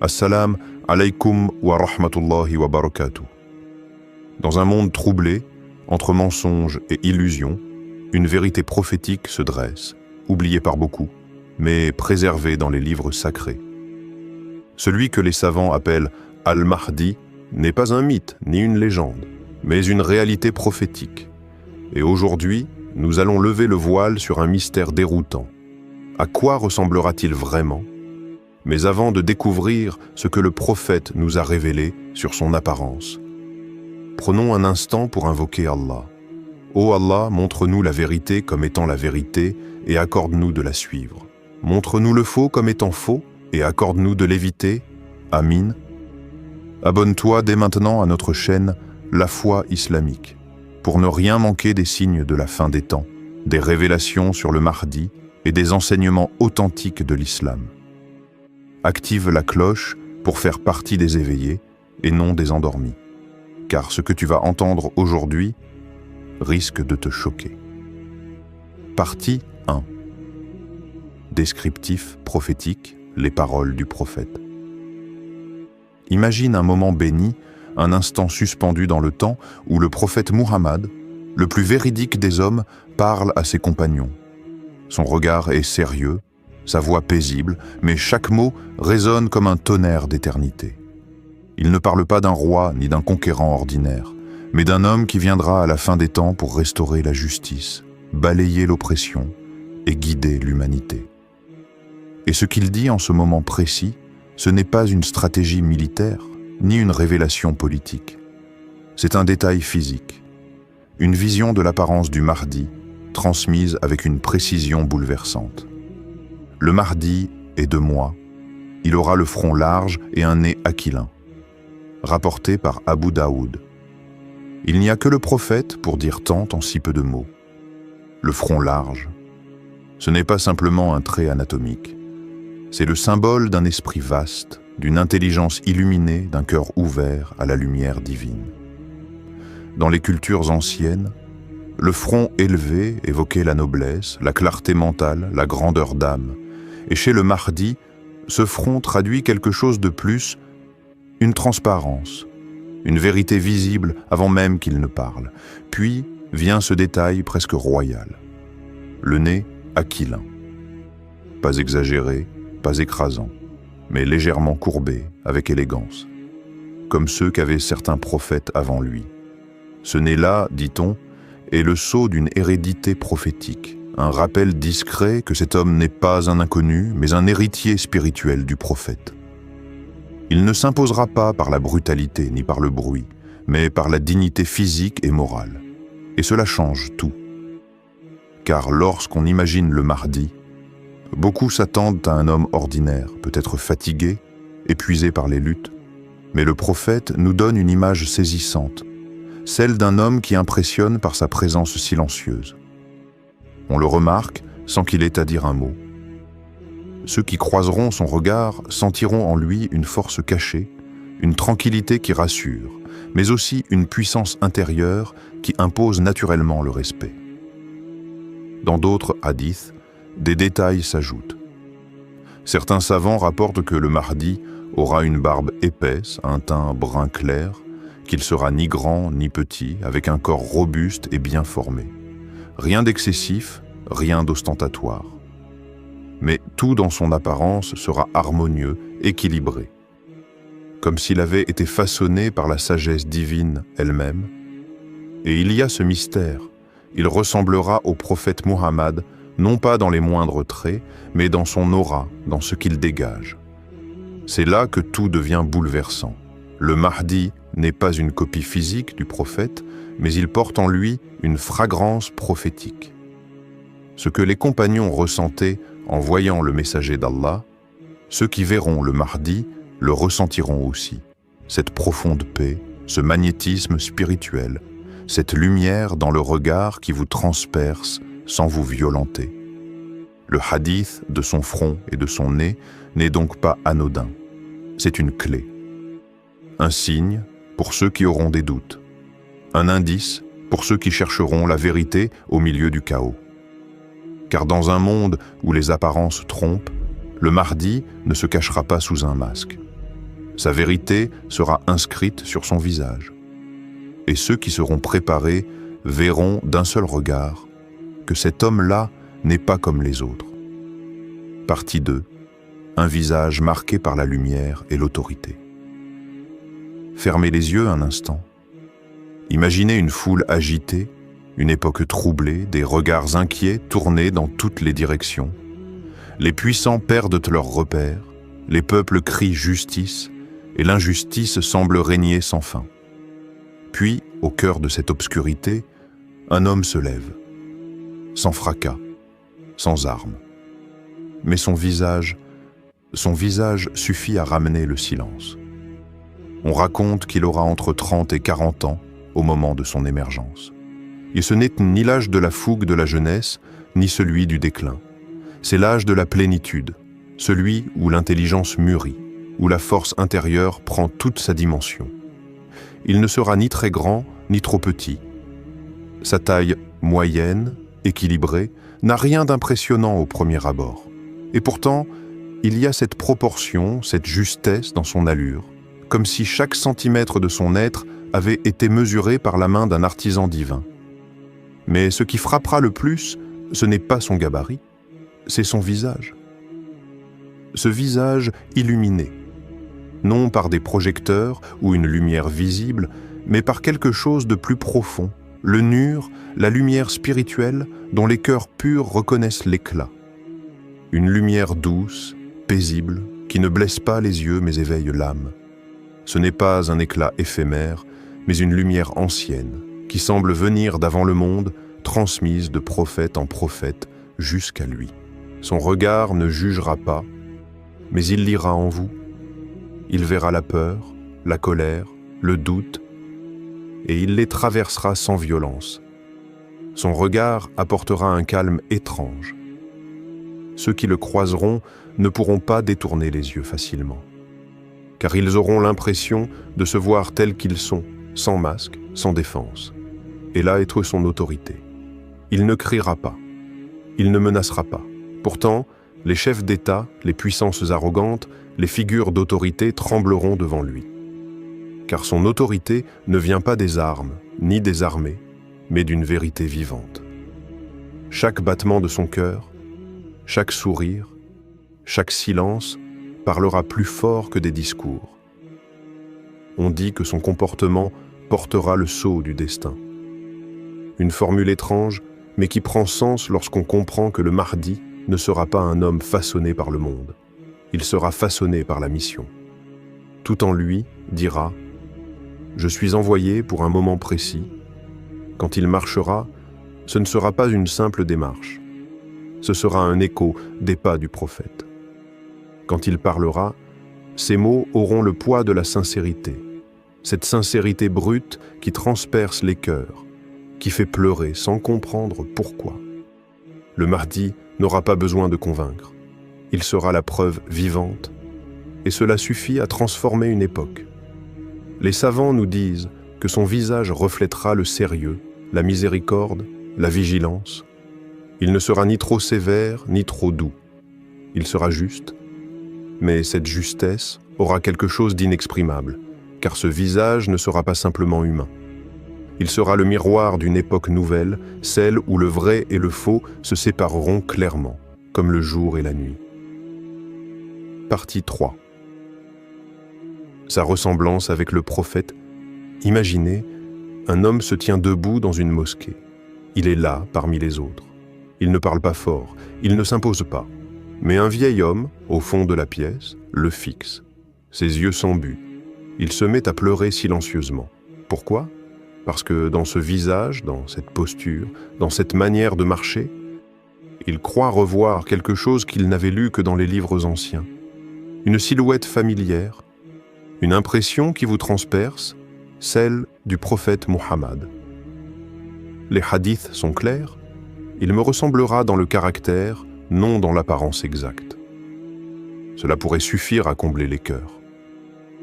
Assalam alaykum wa rahmatullahi wa barakatuh. Dans un monde troublé, entre mensonges et illusions, une vérité prophétique se dresse, oubliée par beaucoup, mais préservée dans les livres sacrés. Celui que les savants appellent Al-Mahdi n'est pas un mythe ni une légende, mais une réalité prophétique. Et aujourd'hui, nous allons lever le voile sur un mystère déroutant. À quoi ressemblera-t-il vraiment ? Mais avant de découvrir ce que le prophète nous a révélé sur son apparence, prenons un instant pour invoquer Allah. Ô Allah, montre-nous la vérité comme étant la vérité et accorde-nous de la suivre. Montre-nous le faux comme étant faux et accorde-nous de l'éviter. Amin. Abonne-toi dès maintenant à notre chaîne La Foi Islamique pour ne rien manquer des signes de la fin des temps, des révélations sur le Mahdi et des enseignements authentiques de l'islam. Active la cloche pour faire partie des éveillés et non des endormis, car ce que tu vas entendre aujourd'hui risque de te choquer. Partie 1. Descriptif prophétique, les paroles du prophète. Imagine un moment béni, un instant suspendu dans le temps où le prophète Muhammad, le plus véridique des hommes, parle à ses compagnons. Son regard est sérieux, sa voix paisible, mais chaque mot résonne comme un tonnerre d'éternité. Il ne parle pas d'un roi ni d'un conquérant ordinaire, mais d'un homme qui viendra à la fin des temps pour restaurer la justice, balayer l'oppression et guider l'humanité. Et ce qu'il dit en ce moment précis, ce n'est pas une stratégie militaire, ni une révélation politique. C'est un détail physique, une vision de l'apparence du Mahdi, transmise avec une précision bouleversante. Le Mahdi est de moi, il aura le front large et un nez aquilin. Rapporté par Abu Daoud. Il n'y a que le prophète pour dire tant en si peu de mots. Le front large, ce n'est pas simplement un trait anatomique. C'est le symbole d'un esprit vaste, d'une intelligence illuminée, d'un cœur ouvert à la lumière divine. Dans les cultures anciennes, le front élevé évoquait la noblesse, la clarté mentale, la grandeur d'âme. Et chez le Mahdi, ce front traduit quelque chose de plus, une transparence, une vérité visible avant même qu'il ne parle. Puis vient ce détail presque royal. Le nez aquilin. Pas exagéré, pas écrasant, mais légèrement courbé, avec élégance. Comme ceux qu'avaient certains prophètes avant lui. Ce nez-là, dit-on, est le sceau d'une hérédité prophétique. Un rappel discret que cet homme n'est pas un inconnu, mais un héritier spirituel du prophète. Il ne s'imposera pas par la brutalité ni par le bruit, mais par la dignité physique et morale. Et cela change tout. Car lorsqu'on imagine le Mahdi, beaucoup s'attendent à un homme ordinaire, peut-être fatigué, épuisé par les luttes. Mais le prophète nous donne une image saisissante, celle d'un homme qui impressionne par sa présence silencieuse. On le remarque sans qu'il ait à dire un mot. Ceux qui croiseront son regard sentiront en lui une force cachée, une tranquillité qui rassure, mais aussi une puissance intérieure qui impose naturellement le respect. Dans d'autres hadiths, des détails s'ajoutent. Certains savants rapportent que le Mahdi aura une barbe épaisse, un teint brun clair, qu'il sera ni grand ni petit, avec un corps robuste et bien formé. Rien d'excessif, rien d'ostentatoire. Mais tout dans son apparence sera harmonieux, équilibré. Comme s'il avait été façonné par la sagesse divine elle-même. Et il y a ce mystère, il ressemblera au prophète Muhammad, non pas dans les moindres traits, mais dans son aura, dans ce qu'il dégage. C'est là que tout devient bouleversant. Le Mahdi n'est pas une copie physique du prophète, mais il porte en lui une fragrance prophétique. Ce que les compagnons ressentaient en voyant le messager d'Allah, ceux qui verront le Mahdi le ressentiront aussi. Cette profonde paix, ce magnétisme spirituel, cette lumière dans le regard qui vous transperce sans vous violenter. Le hadith de son front et de son nez n'est donc pas anodin. C'est une clé. Un signe pour ceux qui auront des doutes. Un indice pour ceux qui chercheront la vérité au milieu du chaos. Car dans un monde où les apparences trompent, le Mahdi ne se cachera pas sous un masque. Sa vérité sera inscrite sur son visage. Et ceux qui seront préparés verront d'un seul regard que cet homme-là n'est pas comme les autres. Partie 2. Un visage marqué par la lumière et l'autorité. Fermez les yeux un instant. Imaginez une foule agitée, une époque troublée, des regards inquiets tournés dans toutes les directions. Les puissants perdent leurs repères, les peuples crient justice, et l'injustice semble régner sans fin. Puis, au cœur de cette obscurité, un homme se lève, sans fracas, sans armes. Mais son visage suffit à ramener le silence. On raconte qu'il aura entre 30 et 40 ans au moment de son émergence. Et ce n'est ni l'âge de la fougue de la jeunesse, ni celui du déclin. C'est l'âge de la plénitude, celui où l'intelligence mûrit, où la force intérieure prend toute sa dimension. Il ne sera ni très grand, ni trop petit. Sa taille moyenne, équilibrée, n'a rien d'impressionnant au premier abord. Et pourtant, il y a cette proportion, cette justesse dans son allure, comme si chaque centimètre de son être avait été mesuré par la main d'un artisan divin. Mais ce qui frappera le plus, ce n'est pas son gabarit, c'est son visage. Ce visage illuminé, non par des projecteurs ou une lumière visible, mais par quelque chose de plus profond, le nur, la lumière spirituelle dont les cœurs purs reconnaissent l'éclat. Une lumière douce, paisible, qui ne blesse pas les yeux mais éveille l'âme. Ce n'est pas un éclat éphémère, mais une lumière ancienne, qui semble venir d'avant le monde, transmise de prophète en prophète jusqu'à lui. Son regard ne jugera pas, mais il lira en vous. Il verra la peur, la colère, le doute, et il les traversera sans violence. Son regard apportera un calme étrange. Ceux qui le croiseront ne pourront pas détourner les yeux facilement, car ils auront l'impression de se voir tels qu'ils sont, sans masque, sans défense. Et là est son autorité. Il ne criera pas, il ne menacera pas. Pourtant, les chefs d'État, les puissances arrogantes, les figures d'autorité trembleront devant lui. Car son autorité ne vient pas des armes, ni des armées, mais d'une vérité vivante. Chaque battement de son cœur, chaque sourire, chaque silence parlera plus fort que des discours. On dit que son comportement portera le sceau du destin. Une formule étrange, mais qui prend sens lorsqu'on comprend que le Mahdi ne sera pas un homme façonné par le monde. Il sera façonné par la mission. Tout en lui dira « Je suis envoyé pour un moment précis. Quand il marchera, ce ne sera pas une simple démarche. Ce sera un écho des pas du prophète. Quand il parlera, ses mots auront le poids de la sincérité, cette sincérité brute qui transperce les cœurs, qui fait pleurer sans comprendre pourquoi. Le Mahdi n'aura pas besoin de convaincre. Il sera la preuve vivante, et cela suffit à transformer une époque. Les savants nous disent que son visage reflètera le sérieux, la miséricorde, la vigilance. Il ne sera ni trop sévère, ni trop doux. Il sera juste, mais cette justesse aura quelque chose d'inexprimable, car ce visage ne sera pas simplement humain. Il sera le miroir d'une époque nouvelle, celle où le vrai et le faux se sépareront clairement, comme le jour et la nuit. Partie 3. Sa ressemblance avec le prophète. Imaginez, un homme se tient debout dans une mosquée. Il est là parmi les autres. Il ne parle pas fort, il ne s'impose pas. Mais un vieil homme, au fond de la pièce, le fixe. Ses yeux sont but. Il se met à pleurer silencieusement. Pourquoi ? Parce que dans ce visage, dans cette posture, dans cette manière de marcher, il croit revoir quelque chose qu'il n'avait lu que dans les livres anciens. Une silhouette familière, une impression qui vous transperce, celle du prophète Muhammad. Les hadiths sont clairs, il me ressemblera dans le caractère, non dans l'apparence exacte. Cela pourrait suffire à combler les cœurs.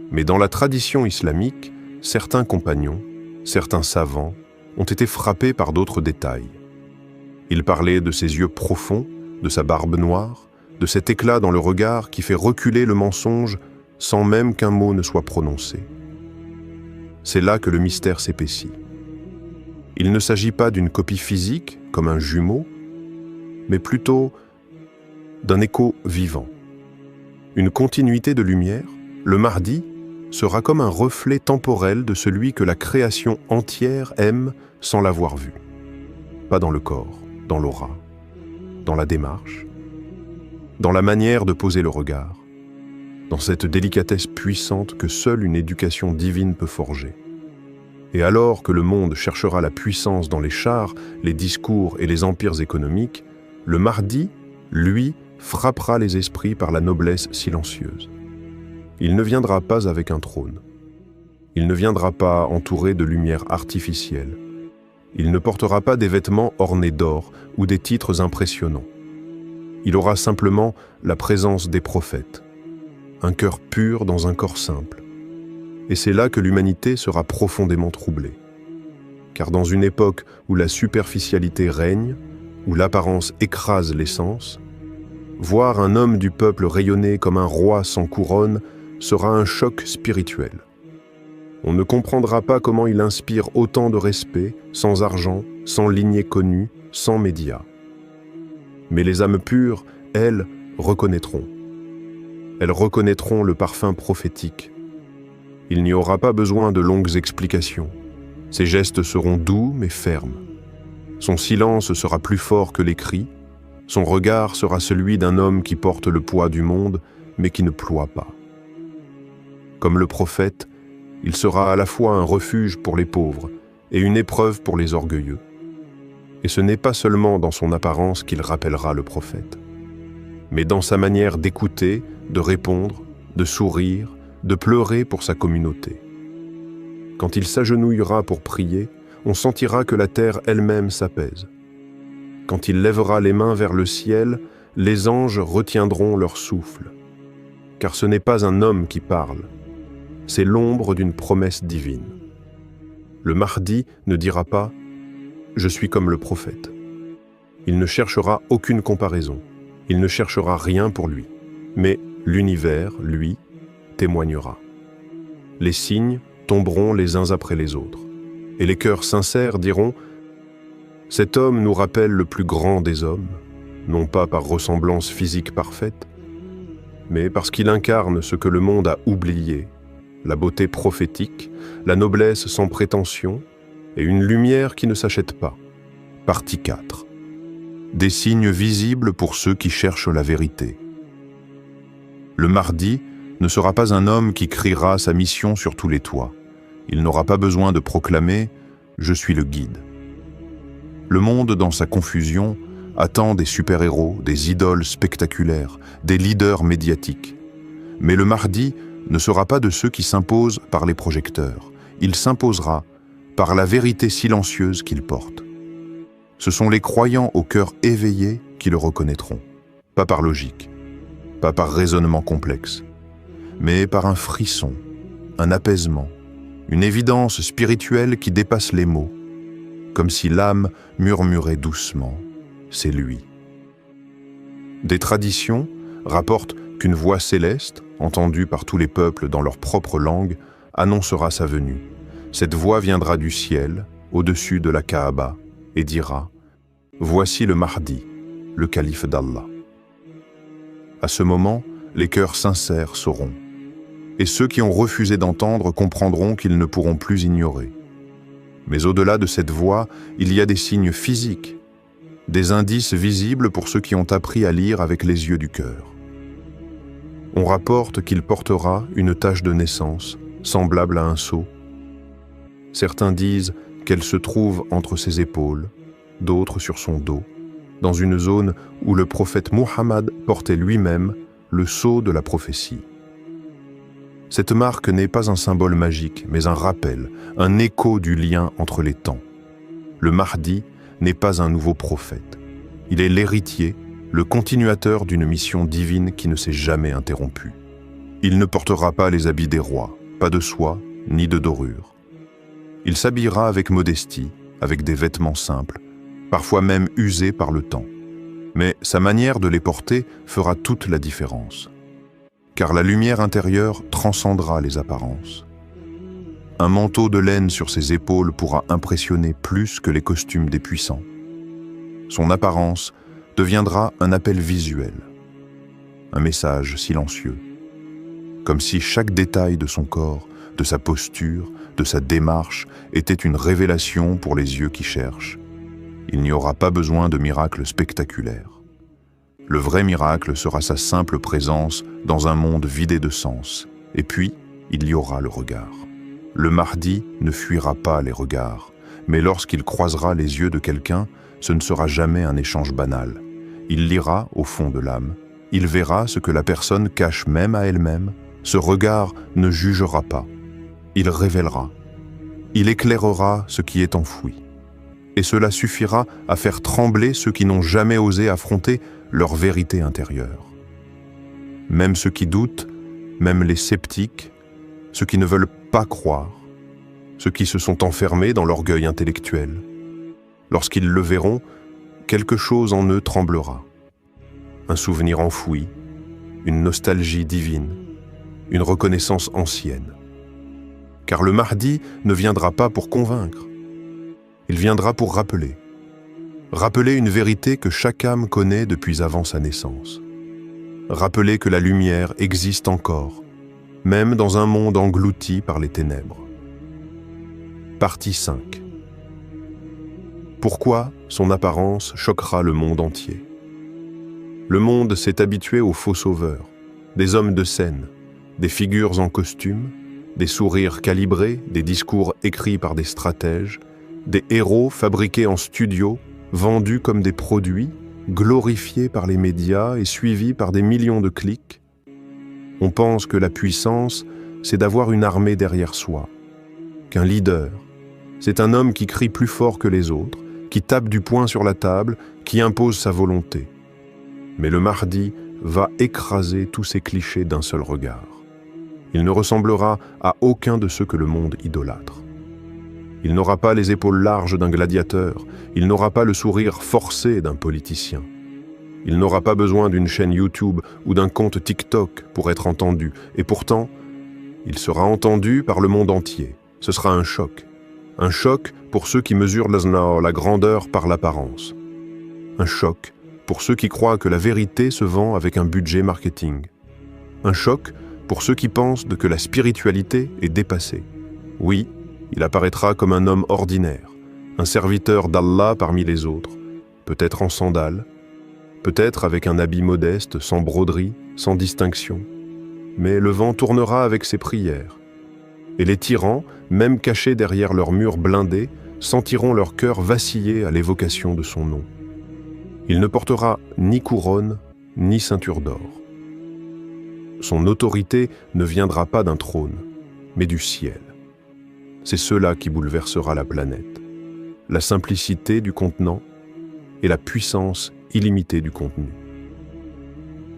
Mais dans la tradition islamique, certains compagnons, certains savants ont été frappés par d'autres détails. Ils parlaient de ses yeux profonds, de sa barbe noire, de cet éclat dans le regard qui fait reculer le mensonge sans même qu'un mot ne soit prononcé. C'est là que le mystère s'épaissit. Il ne s'agit pas d'une copie physique, comme un jumeau, mais plutôt d'un écho vivant. Une continuité de lumière, le Mahdi sera comme un reflet temporel de celui que la création entière aime sans l'avoir vu. Pas dans le corps, dans l'aura, dans la démarche, dans la manière de poser le regard, dans cette délicatesse puissante que seule une éducation divine peut forger. Et alors que le monde cherchera la puissance dans les chars, les discours et les empires économiques, le Mahdi, lui, frappera les esprits par la noblesse silencieuse. Il ne viendra pas avec un trône. Il ne viendra pas entouré de lumière artificielle. Il ne portera pas des vêtements ornés d'or ou des titres impressionnants. Il aura simplement la présence des prophètes, un cœur pur dans un corps simple. Et c'est là que l'humanité sera profondément troublée. Car dans une époque où la superficialité règne, où l'apparence écrase l'essence, voir un homme du peuple rayonner comme un roi sans couronne sera un choc spirituel. On ne comprendra pas comment il inspire autant de respect, sans argent, sans lignée connue, sans médias. Mais les âmes pures, elles, reconnaîtront. Elles reconnaîtront le parfum prophétique. Il n'y aura pas besoin de longues explications. Ses gestes seront doux mais fermes. Son silence sera plus fort que les cris. Son regard sera celui d'un homme qui porte le poids du monde, mais qui ne ploie pas. Comme le prophète, il sera à la fois un refuge pour les pauvres et une épreuve pour les orgueilleux. Et ce n'est pas seulement dans son apparence qu'il rappellera le prophète, mais dans sa manière d'écouter, de répondre, de sourire, de pleurer pour sa communauté. Quand il s'agenouillera pour prier, on sentira que la terre elle-même s'apaise. Quand il lèvera les mains vers le ciel, les anges retiendront leur souffle. Car ce n'est pas un homme qui parle, c'est l'ombre d'une promesse divine. Le Mahdi ne dira pas « Je suis comme le prophète ». Il ne cherchera aucune comparaison, il ne cherchera rien pour lui. Mais l'univers, lui, témoignera. Les signes tomberont les uns après les autres, et les cœurs sincères diront « Cet homme nous rappelle le plus grand des hommes, non pas par ressemblance physique parfaite, mais parce qu'il incarne ce que le monde a oublié, la beauté prophétique, la noblesse sans prétention et une lumière qui ne s'achète pas. » Partie 4. Des signes visibles pour ceux qui cherchent la vérité. Le Mahdi ne sera pas un homme qui criera sa mission sur tous les toits. Il n'aura pas besoin de proclamer « Je suis le guide ». Le monde, dans sa confusion, attend des super-héros, des idoles spectaculaires, des leaders médiatiques. Mais le Mahdi ne sera pas de ceux qui s'imposent par les projecteurs. Il s'imposera par la vérité silencieuse qu'il porte. Ce sont les croyants au cœur éveillé qui le reconnaîtront, pas par logique, pas par raisonnement complexe, mais par un frisson, un apaisement, une évidence spirituelle qui dépasse les mots, comme si l'âme murmurait doucement « c'est lui ». Des traditions rapportent qu'une voix céleste, entendue par tous les peuples dans leur propre langue, annoncera sa venue. Cette voix viendra du ciel, au-dessus de la Kaaba, et dira « Voici le Mahdi, le calife d'Allah ». À ce moment, les cœurs sincères sauront. Et ceux qui ont refusé d'entendre comprendront qu'ils ne pourront plus ignorer. Mais au-delà de cette voix, il y a des signes physiques, des indices visibles pour ceux qui ont appris à lire avec les yeux du cœur. On rapporte qu'il portera une tache de naissance, semblable à un sceau. Certains disent qu'elle se trouve entre ses épaules, d'autres sur son dos, dans une zone où le prophète Muhammad portait lui-même le sceau de la prophétie. Cette marque n'est pas un symbole magique, mais un rappel, un écho du lien entre les temps. Le Mahdi n'est pas un nouveau prophète. Il est l'héritier, le continuateur d'une mission divine qui ne s'est jamais interrompue. Il ne portera pas les habits des rois, pas de soie, ni de dorure. Il s'habillera avec modestie, avec des vêtements simples, parfois même usés par le temps. Mais sa manière de les porter fera toute la différence. car la lumière intérieure transcendra les apparences. Un manteau de laine sur ses épaules pourra impressionner plus que les costumes des puissants. Son apparence deviendra un appel visuel, un message silencieux, comme si chaque détail de son corps, de sa posture, de sa démarche était une révélation pour les yeux qui cherchent. Il n'y aura pas besoin de miracles spectaculaires. Le vrai miracle sera sa simple présence dans un monde vidé de sens. Et puis, il y aura le regard. Le Mahdi ne fuira pas les regards, mais lorsqu'il croisera les yeux de quelqu'un, ce ne sera jamais un échange banal. Il lira au fond de l'âme. Il verra ce que la personne cache même à elle-même. Ce regard ne jugera pas. Il révélera. Il éclairera ce qui est enfoui. Et cela suffira à faire trembler ceux qui n'ont jamais osé affronter leur vérité intérieure. Même ceux qui doutent, même les sceptiques, ceux qui ne veulent pas croire, ceux qui se sont enfermés dans l'orgueil intellectuel. Lorsqu'ils le verront, quelque chose en eux tremblera. Un souvenir enfoui, une nostalgie divine, une reconnaissance ancienne. Car le Mahdi ne viendra pas pour convaincre. Il viendra pour rappeler. Rappeler une vérité que chaque âme connaît depuis avant sa naissance. Rappeler que la lumière existe encore, même dans un monde englouti par les ténèbres. Partie 5. Pourquoi son apparence choquera le monde entier? Le monde s'est habitué aux faux sauveurs, des hommes de scène, des figures en costume, des sourires calibrés, des discours écrits par des stratèges, des héros fabriqués en studio, vendus comme des produits, glorifiés par les médias et suivis par des millions de clics. On pense que la puissance, c'est d'avoir une armée derrière soi, qu'un leader, c'est un homme qui crie plus fort que les autres, qui tape du poing sur la table, qui impose sa volonté. Mais le Mahdi va écraser tous ces clichés d'un seul regard. Il ne ressemblera à aucun de ceux que le monde idolâtre. Il n'aura pas les épaules larges d'un gladiateur, il n'aura pas le sourire forcé d'un politicien. Il n'aura pas besoin d'une chaîne YouTube ou d'un compte TikTok pour être entendu, et pourtant, il sera entendu par le monde entier. Ce sera un choc. Un choc pour ceux qui mesurent la grandeur par l'apparence. Un choc pour ceux qui croient que la vérité se vend avec un budget marketing. Un choc pour ceux qui pensent que la spiritualité est dépassée. Oui, il apparaîtra comme un homme ordinaire, un serviteur d'Allah parmi les autres, peut-être en sandales, peut-être avec un habit modeste, sans broderie, sans distinction. Mais le vent tournera avec ses prières. Et les tyrans, même cachés derrière leurs murs blindés, sentiront leur cœur vaciller à l'évocation de son nom. Il ne portera ni couronne, ni ceinture d'or. Son autorité ne viendra pas d'un trône, mais du ciel. C'est cela qui bouleversera la planète. La simplicité du contenant et la puissance illimitée du contenu.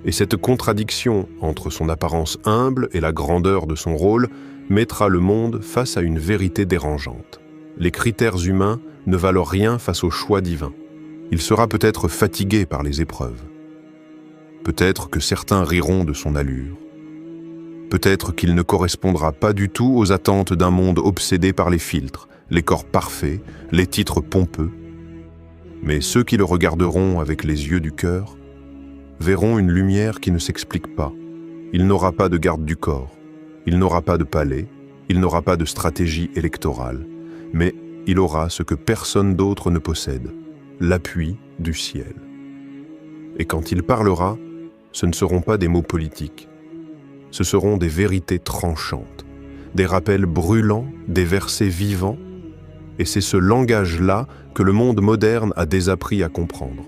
Et cette contradiction entre son apparence humble et la grandeur de son rôle mettra le monde face à une vérité dérangeante. Les critères humains ne valent rien face au choix divin. Il sera peut-être fatigué par les épreuves. Peut-être que certains riront de son allure. Peut-être qu'il ne correspondra pas du tout aux attentes d'un monde obsédé par les filtres, les corps parfaits, les titres pompeux. Mais ceux qui le regarderont avec les yeux du cœur verront une lumière qui ne s'explique pas. Il n'aura pas de garde du corps, il n'aura pas de palais, il n'aura pas de stratégie électorale, mais il aura ce que personne d'autre ne possède, l'appui du ciel. Et quand il parlera, ce ne seront pas des mots politiques, ce seront des vérités tranchantes, des rappels brûlants, des versets vivants, et c'est ce langage-là que le monde moderne a désappris à comprendre.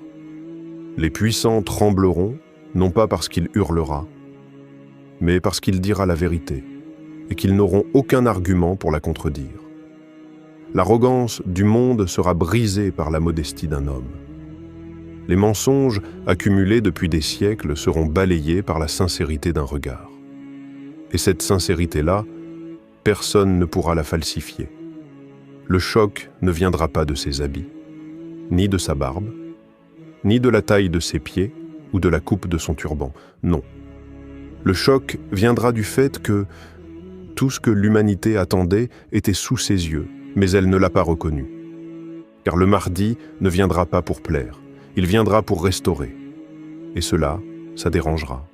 Les puissants trembleront, non pas parce qu'il hurlera, mais parce qu'il dira la vérité, et qu'ils n'auront aucun argument pour la contredire. L'arrogance du monde sera brisée par la modestie d'un homme. Les mensonges accumulés depuis des siècles seront balayés par la sincérité d'un regard. Et cette sincérité-là, personne ne pourra la falsifier. Le choc ne viendra pas de ses habits, ni de sa barbe, ni de la taille de ses pieds ou de la coupe de son turban. Non. Le choc viendra du fait que tout ce que l'humanité attendait était sous ses yeux, mais elle ne l'a pas reconnu. Car le Mahdi ne viendra pas pour plaire, il viendra pour restaurer. Et cela, ça dérangera.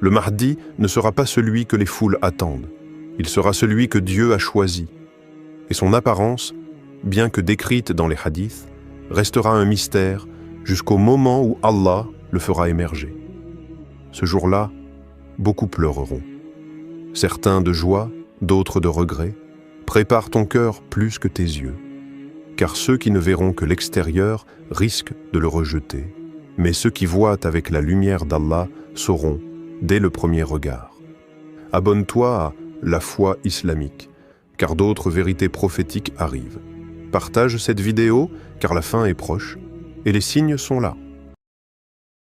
Le Mahdi ne sera pas celui que les foules attendent, il sera celui que Dieu a choisi. Et son apparence, bien que décrite dans les hadiths, restera un mystère jusqu'au moment où Allah le fera émerger. Ce jour-là, beaucoup pleureront. Certains de joie, d'autres de regret. Prépare ton cœur plus que tes yeux. Car ceux qui ne verront que l'extérieur risquent de le rejeter. Mais ceux qui voient avec la lumière d'Allah sauront dès le premier regard. Abonne-toi à la foi islamique, car d'autres vérités prophétiques arrivent. Partage cette vidéo, car la fin est proche, et les signes sont là.